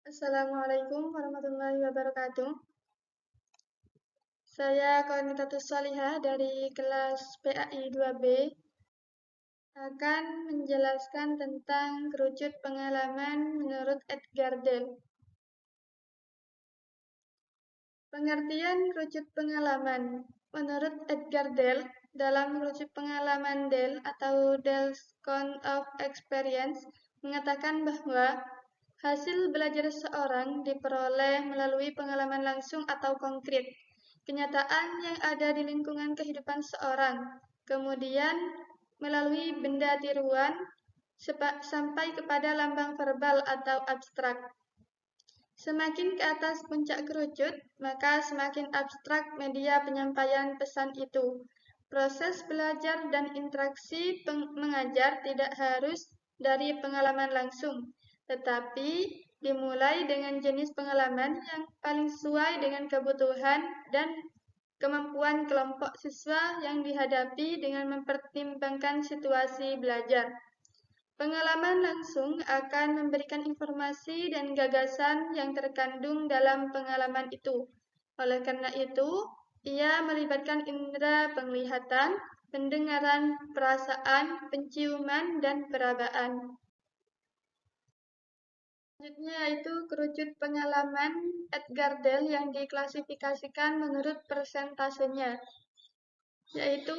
Assalamualaikum warahmatullahi wabarakatuh. Saya Konitatus Salihah dari kelas PAI 2B akan menjelaskan tentang kerucut pengalaman menurut Edgar Dale. Pengertian kerucut pengalaman menurut Edgar Dale dalam kerucut pengalaman Dale atau Dale's Count of Experience mengatakan bahwa hasil belajar seseorang diperoleh melalui pengalaman langsung atau konkret, kenyataan yang ada di lingkungan kehidupan seorang, kemudian melalui benda tiruan sampai kepada lambang verbal atau abstrak. Semakin ke atas puncak kerucut, maka semakin abstrak media penyampaian pesan itu. Proses belajar dan interaksi mengajar tidak harus dari pengalaman langsung, tetapi dimulai dengan jenis pengalaman yang paling sesuai dengan kebutuhan dan kemampuan kelompok siswa yang dihadapi dengan mempertimbangkan situasi belajar. Pengalaman langsung akan memberikan informasi dan gagasan yang terkandung dalam pengalaman itu. Oleh karena itu, ia melibatkan indera penglihatan, pendengaran, perasaan, penciuman, dan perabaan. Selanjutnya yaitu kerucut pengalaman Edgar Dale yang diklasifikasikan menurut persentasenya, yaitu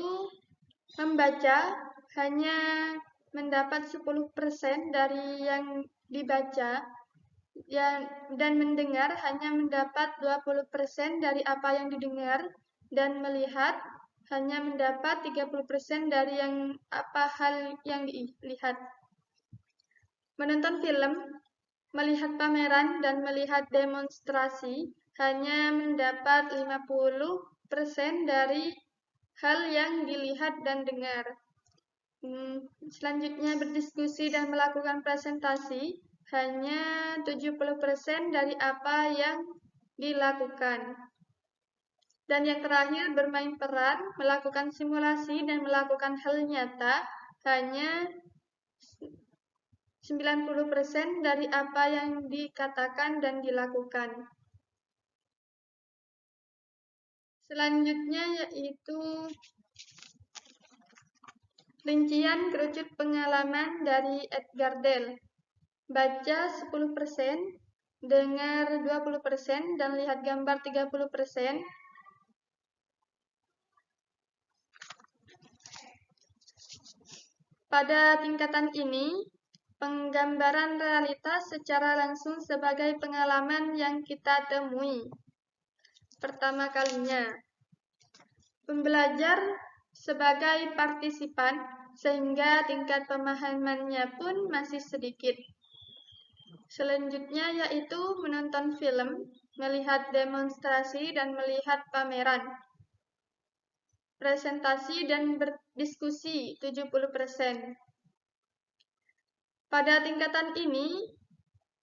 membaca hanya mendapat 10% dari yang dibaca dan mendengar hanya mendapat 20% dari apa yang didengar dan melihat hanya mendapat 30% dari hal yang dilihat. Menonton film, melihat pameran dan melihat demonstrasi hanya mendapat 50% dari hal yang dilihat dan dengar. Selanjutnya berdiskusi dan melakukan presentasi hanya 70% dari apa yang dilakukan. Dan yang terakhir bermain peran, melakukan simulasi dan melakukan hal nyata hanya 90% dari apa yang dikatakan dan dilakukan. Selanjutnya yaitu rincian kerucut pengalaman dari Edgar Dale. Baca 10%, dengar 20%, dan lihat gambar 30%. Pada tingkatan ini, penggambaran realitas secara langsung sebagai pengalaman yang kita temui pertama kalinya. Pembelajar sebagai partisipan, sehingga tingkat pemahamannya pun masih sedikit. Selanjutnya yaitu menonton film, melihat demonstrasi, dan melihat pameran. Presentasi dan berdiskusi 70%. Pada tingkatan ini,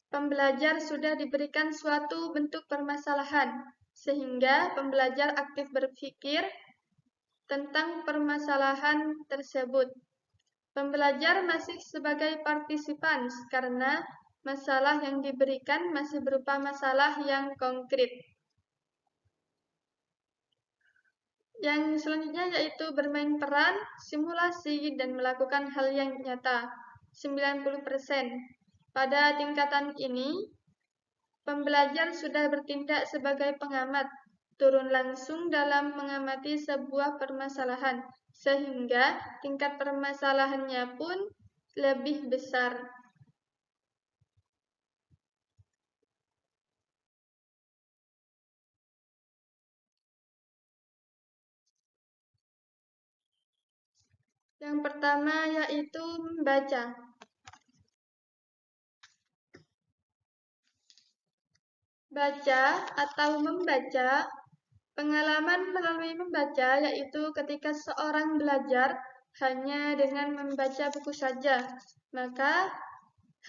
pembelajar sudah diberikan suatu bentuk permasalahan, sehingga pembelajar aktif berpikir tentang permasalahan tersebut. Pembelajar masih sebagai partisipan karena masalah yang diberikan masih berupa masalah yang konkret. Yang selanjutnya yaitu bermain peran, simulasi, dan melakukan hal yang nyata, 90%. Pada tingkatan ini, pembelajar sudah bertindak sebagai pengamat, turun langsung dalam mengamati sebuah permasalahan, sehingga tingkat permasalahannya pun lebih besar. Yang pertama yaitu membaca. Baca atau membaca, pengalaman melalui membaca yaitu ketika seorang belajar hanya dengan membaca buku saja, maka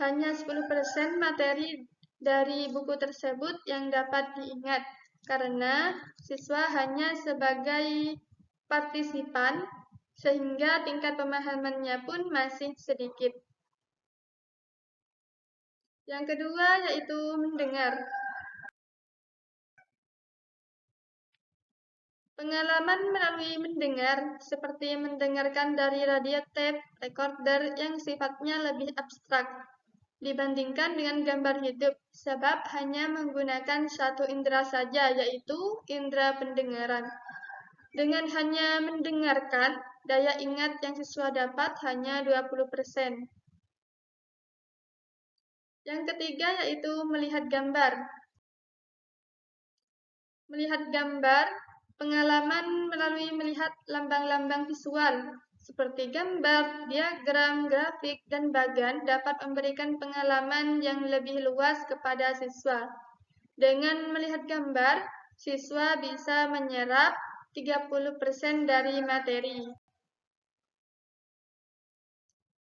hanya 10% materi dari buku tersebut yang dapat diingat, karena siswa hanya sebagai partisipan, sehingga tingkat pemahamannya pun masih sedikit. Yang kedua yaitu mendengar. Pengalaman melalui mendengar, seperti mendengarkan dari radio tape recorder yang sifatnya lebih abstrak dibandingkan dengan gambar hidup, sebab hanya menggunakan satu indera saja, yaitu indera pendengaran. Dengan hanya mendengarkan, daya ingat yang siswa dapat hanya 20%. Yang ketiga yaitu melihat gambar. Melihat gambar, pengalaman melalui melihat lambang-lambang visual, seperti gambar, diagram, grafik, dan bagan dapat memberikan pengalaman yang lebih luas kepada siswa. Dengan melihat gambar, siswa bisa menyerap 30% dari materi.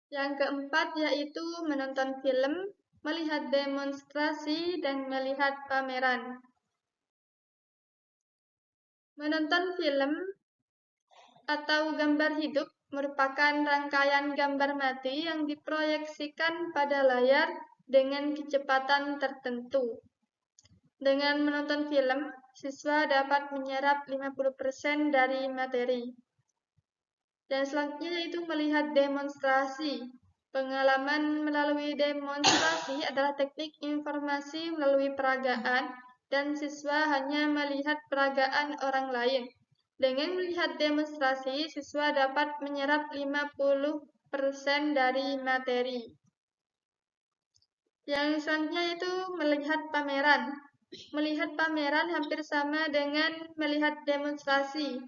Yang keempat yaitu menonton film, melihat demonstrasi, dan melihat pameran. Menonton film atau gambar hidup merupakan rangkaian gambar mati yang diproyeksikan pada layar dengan kecepatan tertentu. Dengan menonton film, siswa dapat menyerap 50% dari materi. Dan selanjutnya yaitu melihat demonstrasi. Pengalaman melalui demonstrasi adalah teknik informasi melalui peragaan, dan siswa hanya melihat peragaan orang lain. Dengan melihat demonstrasi, siswa dapat menyerap 50% dari materi. Yang selanjutnya itu melihat pameran. Melihat pameran hampir sama dengan melihat demonstrasi.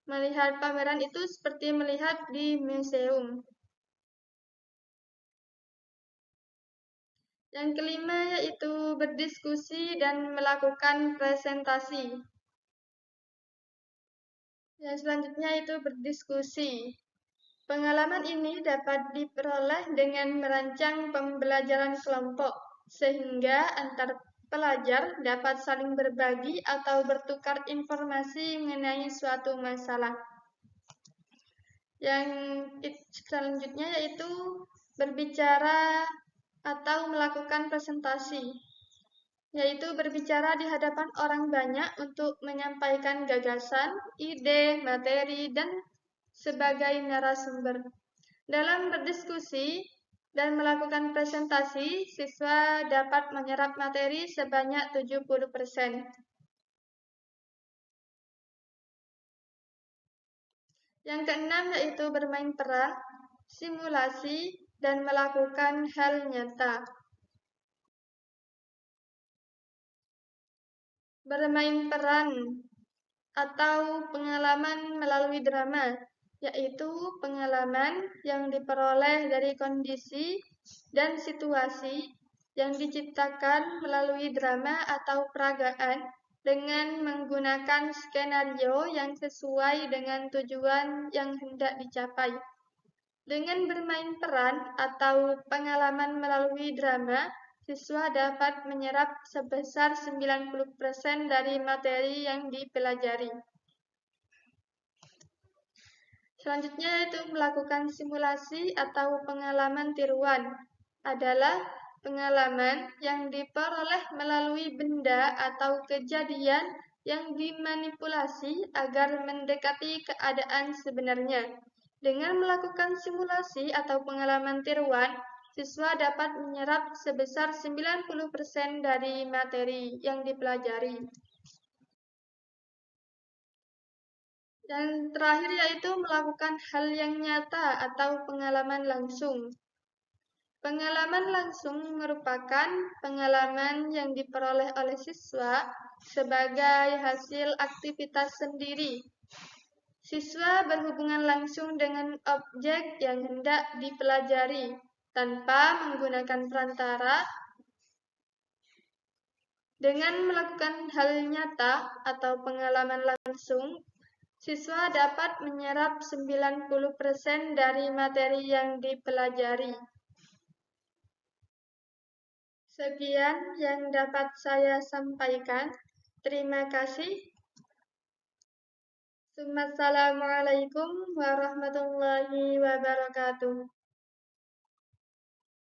Melihat pameran itu seperti melihat di museum. Yang kelima yaitu berdiskusi dan melakukan presentasi. Yang selanjutnya itu berdiskusi. Pengalaman ini dapat diperoleh dengan merancang pembelajaran kelompok, sehingga antar pelajar dapat saling berbagi atau bertukar informasi mengenai suatu masalah. Yang selanjutnya yaitu berbicara atau melakukan presentasi, yaitu berbicara di hadapan orang banyak untuk menyampaikan gagasan, ide, materi, dan sebagai narasumber. Dalam berdiskusi dan melakukan presentasi, siswa dapat menyerap materi sebanyak 70%. Yang keenam yaitu bermain peran, simulasi, dan melakukan hal nyata. Bermain peran atau pengalaman melalui drama, yaitu pengalaman yang diperoleh dari kondisi dan situasi yang diciptakan melalui drama atau peragaan dengan menggunakan skenario yang sesuai dengan tujuan yang hendak dicapai. Dengan bermain peran atau pengalaman melalui drama, siswa dapat menyerap sebesar 90% dari materi yang dipelajari. Selanjutnya yaitu melakukan simulasi atau pengalaman tiruan. Adalah pengalaman yang diperoleh melalui benda atau kejadian yang dimanipulasi agar mendekati keadaan sebenarnya. Dengan melakukan simulasi atau pengalaman tiruan, siswa dapat menyerap sebesar 90% dari materi yang dipelajari. Dan terakhir yaitu melakukan hal yang nyata atau pengalaman langsung. Pengalaman langsung merupakan pengalaman yang diperoleh oleh siswa sebagai hasil aktivitas sendiri. Siswa berhubungan langsung dengan objek yang hendak dipelajari tanpa menggunakan perantara. Dengan melakukan hal nyata atau pengalaman langsung, siswa dapat menyerap 90% dari materi yang dipelajari. Sekian yang dapat saya sampaikan. Terima kasih. Assalamualaikum warahmatullahi wabarakatuh.